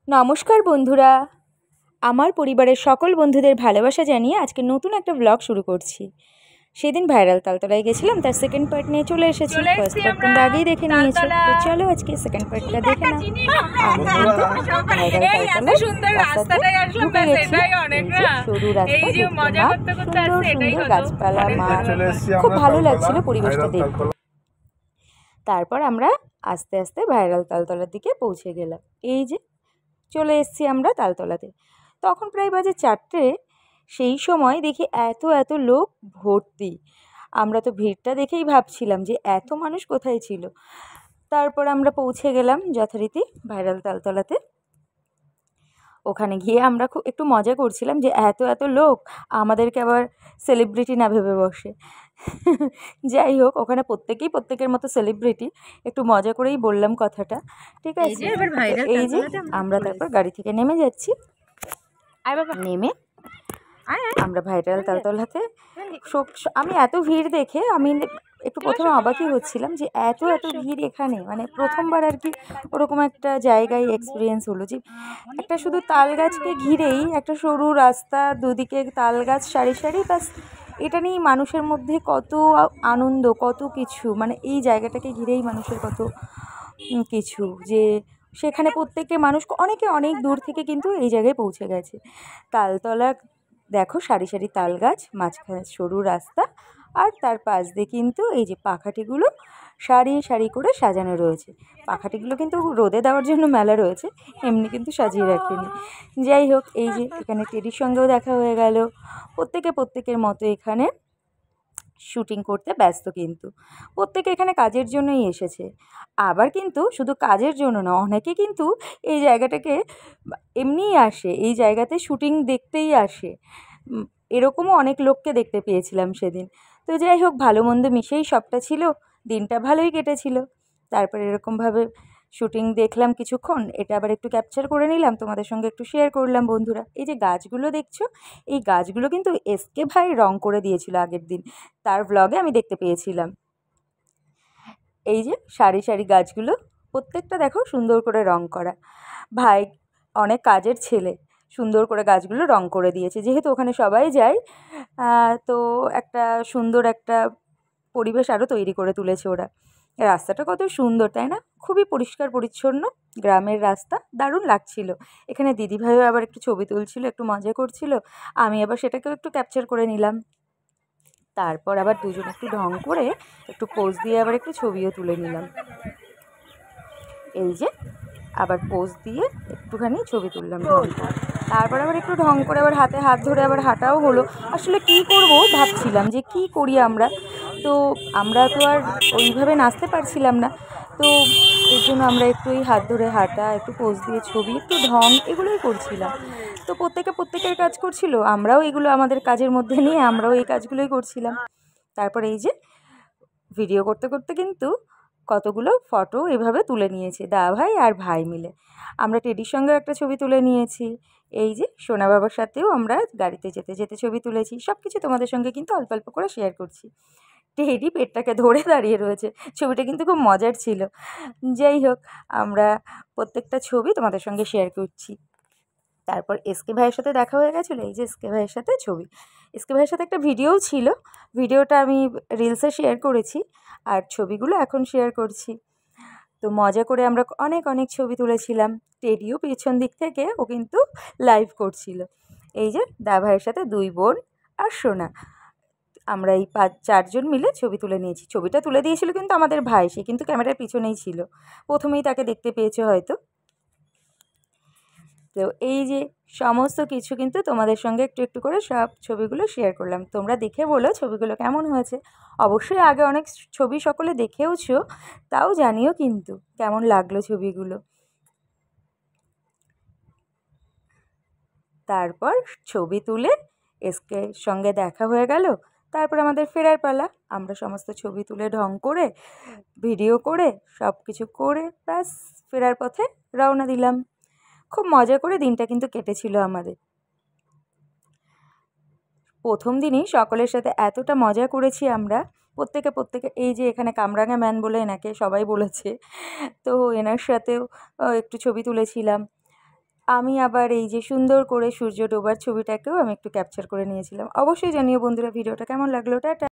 নমস্কার বন্ধুরা, আমার পরিবারের সকল বন্ধুদের ভালোবাসা জানিয়ে আজকে নতুন একটা ব্লগ শুরু করছি। সেদিন ভাইরাল তালতলায় গেছিলাম, তার সেকেন্ড পার্ট নিয়ে চলে এসেছি। ফার্স্ট পার্ট তোমরা আগেই দেখে নিয়েছো, তো চলো আজকে সেকেন্ড পার্টটা দেখে নাও। আমরা কিন্তু ভাইরাল তালতলার রাস্তাতে ঢুকে গেছি। সরু রাস্তা, সুন্দর সুন্দর গাছপালা, মাঠ, খুব ভালো লাগছিল পরিবেশটা দেখতে। তারপর আমরা আস্তে আস্তে ভাইরাল তালতলার দিকে পৌঁছে গেলাম। এই যে চলে এসেছি আমরা তালতলাতে। তখন প্রায় বাজে 4টে। সেই সময় দেখি এত এত লোক ভর্তি। আমরা তো ভিড়টা দেখেই ভাবছিলাম যে এত মানুষ কোথায় ছিল। তারপর আমরা পৌঁছে গেলাম যথারীতি ভাইরাল তালতলাতে। ওখানে গিয়ে আমরা খুব একটু মজা করছিলাম যে এত এত লোক আমাদেরকে আবার সেলিব্রিটি না ভেবে বসে। যাই হোক, ওখানে প্রত্যেকেই প্রত্যেকের মতো সেলিব্রিটি। একটু মজা করেই বললাম কথাটা, ঠিক আছে। এই যে আমরা তারপর গাড়ি থেকে নেমে যাচ্ছি। নেমে আমরা ভাইরাল তালতলাতে আমি এত ভিড় দেখে আমি একটু প্রথমে অবাকই হচ্ছিলাম যে এত এত ভিড় এখানে, মানে প্রথমবার আর কি ওরকম একটা জায়গায় এক্সপিরিয়েন্স হলো যে একটা শুধু তাল গাছকে ঘিরেই একটা সরু রাস্তা, দুদিকে তাল গাছ সারি সারি, ব্যাস এটা নিয়েই মানুষের মধ্যে কত আনন্দ, কত কিছু, মানে এই জায়গাটাকে ঘিরেই মানুষের কত কিছু, যে সেখানে প্রত্যেকে মানুষ অনেকে অনেক দূর থেকে কিন্তু এই জায়গায় পৌঁছে গেছে। তালতলা দেখো, সারি সারি তাল গাছ, মাঝখানে সরু রাস্তা, আর তার পাশ দিয়ে কিন্তু এই যে পাখাটিগুলো সারি সারি করে সাজানো রয়েছে। পাখাটিগুলো কিন্তু রোদে দেওয়ার জন্য মেলা রয়েছে, এমনি কিন্তু সাজিয়ে রাখেনি। যাই হোক, এই যে এখানে টেডির সঙ্গেও দেখা হয়ে গেল। প্রত্যেকে প্রত্যেকের মতো এখানে শুটিং করতে ব্যস্ত, কিন্তু প্রত্যেকে এখানে কাজের জন্যই এসেছে। আবার কিন্তু শুধু কাজের জন্য না, অনেকে কিন্তু এই জায়গাটাকে এমনিই আসে, এই জায়গাতে শুটিং দেখতেই আসে। এরকমও অনেক লোককে দেখতে পেয়েছিলাম সেদিন। তো যাই হোক, ভালো মন্দ মিশেই সবটা ছিল, দিনটা ভালোই কেটেছিল। তারপর এরকমভাবে শুটিং দেখলাম কিছুক্ষণ, এটা আবার একটু ক্যাপচার করে নিলাম, তোমাদের সঙ্গে একটু শেয়ার করলাম বন্ধুরা। এই যে গাছগুলো দেখছো, এই গাছগুলো কিন্তু এসকে ভাই রং করে দিয়েছিল আগের দিন, তার ব্লগে আমি দেখতে পেয়েছিলাম। এই যে সারি সারি গাছগুলো প্রত্যেকটা দেখো সুন্দর করে রং করা। ভাই অনেক কাজের ছেলে, সুন্দর করে গাছগুলো রং করে দিয়েছে। যেহেতু ওখানে সবাই যায়, তো একটা সুন্দর একটা পরিবেশ আরও তৈরি করে তুলেছে ওরা। রাস্তাটা কত সুন্দর, তাই না? খুবই পরিষ্কার পরিচ্ছন্ন গ্রামের রাস্তা, দারুণ লাগছিল। এখানে দিদিভাইও আবার একটু ছবি তুলছিল, একটু মজা করছিল, আমি আবার সেটাকেও একটু ক্যাপচার করে নিলাম। তারপর আবার দুজন একটু ঢং করে একটু পোজ দিয়ে আবার একটু ছবিও তুলে নিলাম। এই যে আবার পোজ দিয়ে একটুখানি ছবি তুললাম ঢং করে। তারপর আবার একটু ঢং করে আবার হাতে হাত ধরে আবার হাঁটাও হলো। আসলে কী করব ভাবছিলাম যে কী করি আমরা, তো আমরা তো আর ওইভাবে নাচতে পারছিলাম না, তো এর জন্য আমরা একটু এই হাত ধরে হাঁটা, একটু পোজ দিয়ে ছবি, একটু ঢং, এগুলোই করছিলাম। তো প্রত্যেকে প্রত্যেকের কাজ করছিল, আমরাও এগুলো আমাদের কাজের মধ্যে নিয়ে আমরাও এই কাজগুলোই করছিলাম। তারপর এই যে ভিডিও করতে করতে কিন্তু কতগুলো ফটো এভাবে তুলে নিয়েছি দাভাই আর ভাই মিলে। আমরা টেডির সঙ্গেও একটা ছবি তুলে নিয়েছি। এই যে সোনা বাবার সাথেও আমরা গাড়িতে যেতে যেতে ছবি তুলেছি। সব কিছু তোমাদের সঙ্গে কিন্তু অল্প অল্প করে শেয়ার করছি। টেডি পেটটাকে ধরে দাঁড়িয়ে রয়েছে, ছবিটা কিন্তু খুব মজার ছিল। যাই হোক, আমরা প্রত্যেকটা ছবি তোমাদের সঙ্গে শেয়ার করছি। তারপর এসকে ভাইয়ের সাথে দেখা হয়ে গেছিলো। এই যে এসকে ভাইয়ের সাথে ছবি, এসকে ভাইয়ের সাথে একটা ভিডিওও ছিল, ভিডিওটা আমি রিলসে শেয়ার করেছি, আর ছবিগুলো এখন শেয়ার করছি। তো মজা করে আমরা অনেক অনেক ছবি তুলেছিলাম। টেডিও পেছন দিক থেকে ও কিন্তু লাইভ করছিল। এই যে দা ভাইয়ের সাথে 2 বোন আর সোনা, আমরা এই 4জন মিলে ছবি তুলে নিয়েছি। ছবিটা তুলে দিয়েছিল কিন্তু আমাদের ভাই, সে কিন্তু ক্যামেরার পিছনেই ছিল, প্রথমেই তাকে দেখতে পেয়েছে হয়তো। তো এই যে সমস্ত কিছু কিন্তু তোমাদের সঙ্গে একটু একটু করে সব ছবিগুলো শেয়ার করলাম। তোমরা দেখে বলো ছবিগুলো কেমন হয়েছে। অবশ্যই আগে অনেক ছবি সকলে দেখেওছো, তাও জানিও কিন্তু কেমন লাগলো ছবিগুলো। তারপর ছবি তুলে এসকে সঙ্গে দেখা হয়ে গেল। তারপর আমাদের ফেরার পালা। আমরা সমস্ত ছবি তুলে ঢং করে, ভিডিও করে, সব কিছু করে ব্যাস ফেরার পথে রওনা দিলাম। খুব মজা করে দিনটা কিন্তু কেটেছিল আমাদের। প্রথম দিনই সকলের সাথে এতটা মজা করেছি আমরা, প্রত্যেকে এই যে এখানে কামরাঙা ম্যান বলে এনাকে সবাই বলেছে, তো এনার সাথেও একটু ছবি তুলেছিলাম। আমি আবার এই যে সুন্দর করে সূর্য ডোবার ছবিটাকেও আমি একটু ক্যাপচার করে নিয়েছিলাম। অবশ্যই জানিও বন্ধুরা ভিডিওটা কেমন লাগলো। টাটা।